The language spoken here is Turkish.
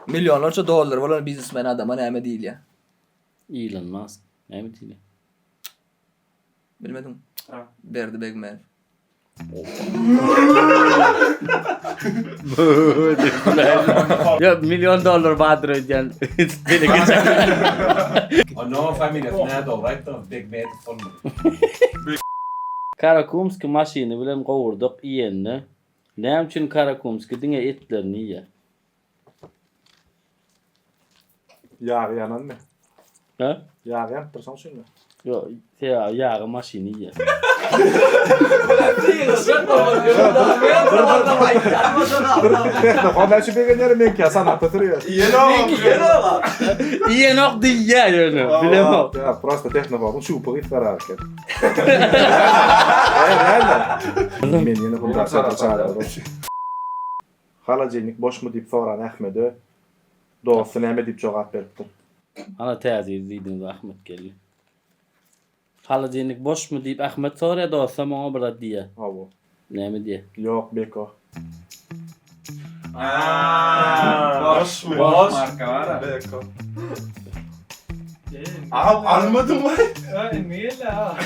Milyonlarca dolar var biznesmen adama näme değil ya. Elon Musk. Ne mi diyor? Bilmedim. Ha. Berdi Begmer. Ya milyon dolar vardır ödeyeceğim. Beni geçen. Och nu har familjen knät och rätt och Big Bad från Karakumski maşini bilen qovurduk iyenni. Näme üçin Karakumski diňe etlerini ýe? Yağı yanan mı? Ha? Yağı yaptırsan şunu. Yo, yağı maşini ýe. Teknofon şu begenleri men ki Hasan atlatırıyor. Iyen ok diýär ýöne. Bilemok. Ya prosta teknofon şu pıgıt karar ki. Men yine bunu çağırıyorum. Halacıynik boş mu deyip soran Ahmet'e doğrusu näme deyip cevap beripdi. Ana täze izlediňiz Ahmet geldi. Haladynyk boş mu diýip Ahmet sorýa dosta maňa bir diýe. Awo. Näme diýe? Yok Beko. Boş marka var ha. Beko. Almadım lan. Niye la?